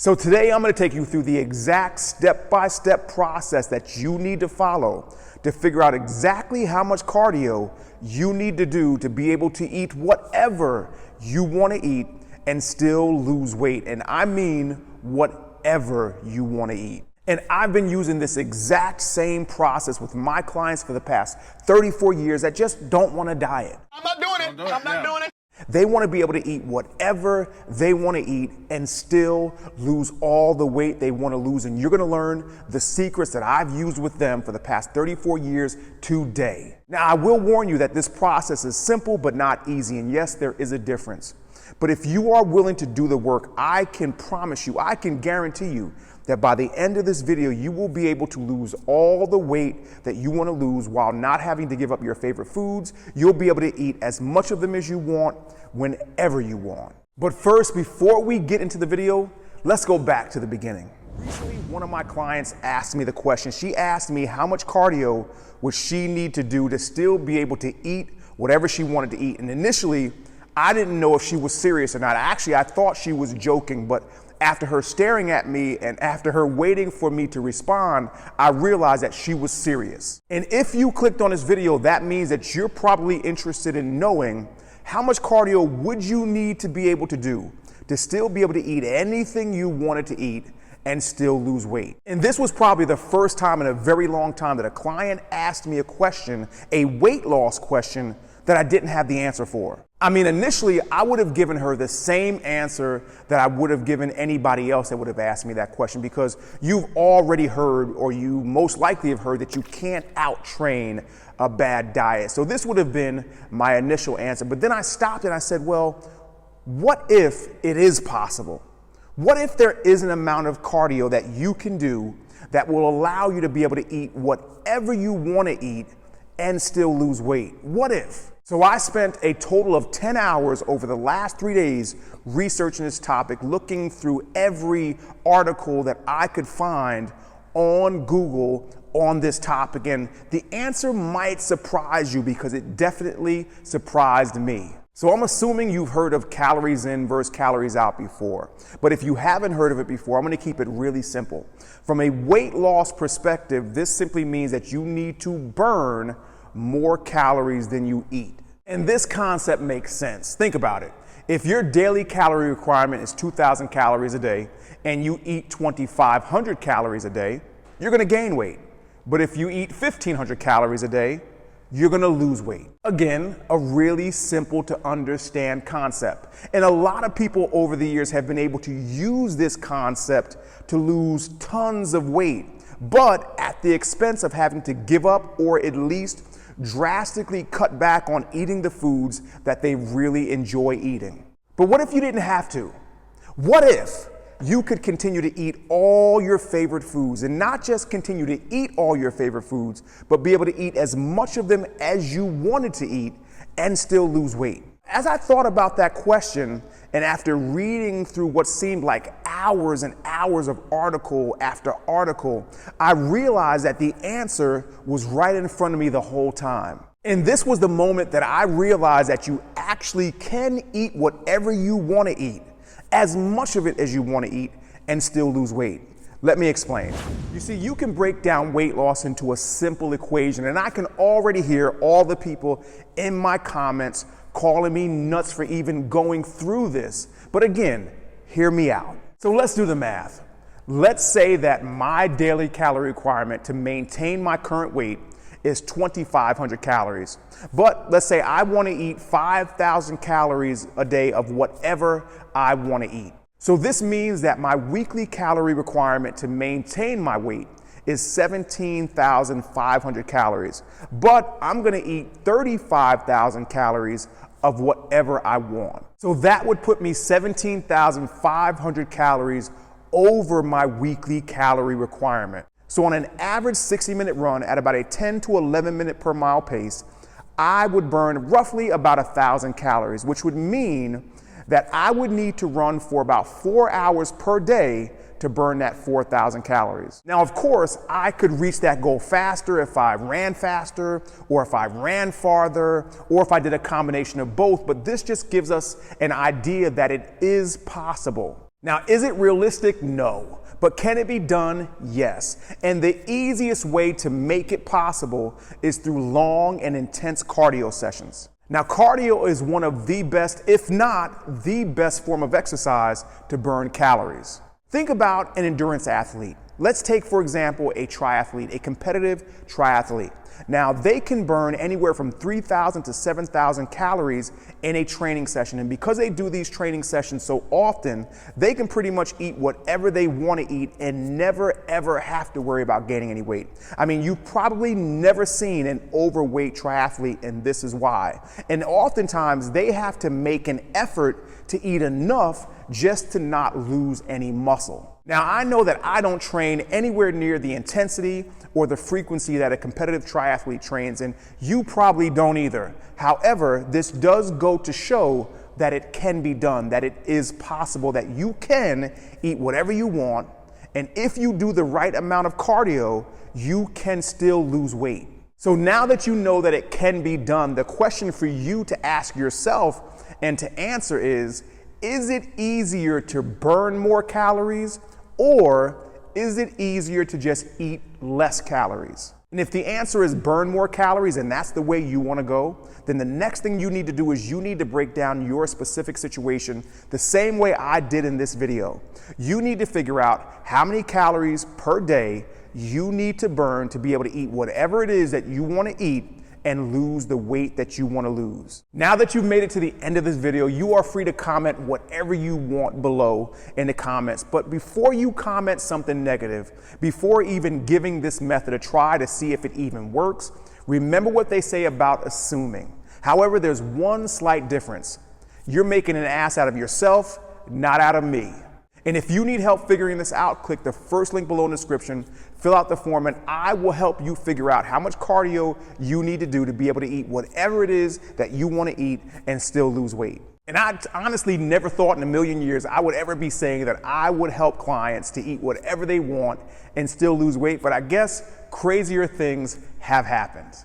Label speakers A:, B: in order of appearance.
A: So today I'm going to take you through the exact step-by-step process that you need to follow to figure out exactly how much cardio you need to do to be able to eat whatever you want to eat and still lose weight. And I mean whatever you want to eat. And I've been using this exact same process with my clients for the past 34 years that just don't want to diet.
B: I'm not doing it. I'm not doing it.
A: They want to be able to eat whatever they want to eat and still lose all the weight they want to lose. And you're going to learn the secrets that I've used with them for the past 34 years today. Now, I will warn you that this process is simple but not easy. And yes, there is a difference. But if you are willing to do the work, I can promise you, I can guarantee you that by the end of this video, you will be able to lose all the weight that you want to lose while not having to give up your favorite foods. You'll be able to eat as much of them as you want, whenever you want. But first, before we get into the video, let's go back to the beginning. Recently, one of my clients asked me the question. She asked me how much cardio would she need to do to still be able to eat whatever she wanted to eat. And initially, I didn't know if she was serious or not. Actually, I thought she was joking, but after her staring at me and after her waiting for me to respond, I realized that she was serious. And if you clicked on this video, that means that you're probably interested in knowing how much cardio would you need to be able to do to still be able to eat anything you wanted to eat and still lose weight. And this was probably the first time in a very long time that a client asked me a question, a weight loss question, that I didn't have the answer for. I mean, initially, I would have given her the same answer that I would have given anybody else that would have asked me that question, because you've already heard, or you most likely have heard, that you can't out-train a bad diet. So this would have been my initial answer. But then I stopped and I said, well, what if it is possible? What if there is an amount of cardio that you can do that will allow you to be able to eat whatever you want to eat and still lose weight? What if? So I spent a total of 10 hours over the last 3 days researching this topic, looking through every article that I could find on Google on this topic. And the answer might surprise you, because it definitely surprised me. So I'm assuming you've heard of calories in versus calories out before. But if you haven't heard of it before, I'm going to keep it really simple. From a weight loss perspective, this simply means that you need to burn more calories than you eat. And this concept makes sense. Think about it. If your daily calorie requirement is 2,000 calories a day and you eat 2,500 calories a day, you're going to gain weight. But if you eat 1,500 calories a day, you're going to lose weight. Again, a really simple to understand concept. And a lot of people over the years have been able to use this concept to lose tons of weight, but at the expense of having to give up or at least drastically cut back on eating the foods that they really enjoy eating. But what if you didn't have to? What if you could continue to eat all your favorite foods, and not just continue to eat all your favorite foods, but be able to eat as much of them as you wanted to eat and still lose weight? As I thought about that question, and after reading through what seemed like hours and hours of article after article, I realized that the answer was right in front of me the whole time. And this was the moment that I realized that you actually can eat whatever you want to eat, as much of it as you want to eat, and still lose weight. Let me explain. You see, you can break down weight loss into a simple equation, and I can already hear all the people in my comments calling me nuts for even going through this. But again, hear me out. So let's do the math. Let's say that my daily calorie requirement to maintain my current weight is 2,500 calories. But let's say I want to eat 5,000 calories a day of whatever I want to eat. So this means that my weekly calorie requirement to maintain my weight is 17,500 calories. But I'm going to eat 35,000 calories of whatever I want. So that would put me 17,500 calories over my weekly calorie requirement. So on an average 60-minute run at about a 10 to 11 minute per mile pace, I would burn roughly about 1,000 calories, which would mean that I would need to run for about 4 hours per day to burn that 4,000 calories. Now, of course, I could reach that goal faster if I ran faster, or if I ran farther, or if I did a combination of both, but this just gives us an idea that it is possible. Now, is it realistic? No. But can it be done? Yes. And the easiest way to make it possible is through long and intense cardio sessions. Now, cardio is one of the best, if not the best form of exercise to burn calories. Think about an endurance athlete. Let's take, for example, a triathlete, a competitive triathlete. Now, they can burn anywhere from 3,000 to 7,000 calories in a training session. And because they do these training sessions so often, they can pretty much eat whatever they want to eat and never, ever have to worry about gaining any weight. I mean, you've probably never seen an overweight triathlete, and this is why. And oftentimes, they have to make an effort to eat enough just to not lose any muscle. Now, I know that I don't train anywhere near the intensity or the frequency that a competitive triathlete trains, and you probably don't either. However, this does go to show that it can be done, that it is possible, that you can eat whatever you want, and if you do the right amount of cardio, you can still lose weight. So now that you know that it can be done, the question for you to ask yourself and to answer is it easier to burn more calories, or is it easier to just eat less calories? And if the answer is burn more calories and that's the way you want to go, then the next thing you need to do is you need to break down your specific situation the same way I did in this video. You need to figure out how many calories per day you need to burn to be able to eat whatever it is that you want to eat and lose the weight that you want to lose. Now that you've made it to the end of this video, you are free to comment whatever you want below in the comments. But before you comment something negative, before even giving this method a try to see if it even works, remember what they say about assuming. However, there's one slight difference. You're making an ass out of yourself, not out of me. And if you need help figuring this out, click the first link below in the description, fill out the form, and I will help you figure out how much cardio you need to do to be able to eat whatever it is that you want to eat and still lose weight. And I honestly never thought in a million years I would ever be saying that I would help clients to eat whatever they want and still lose weight, but I guess crazier things have happened.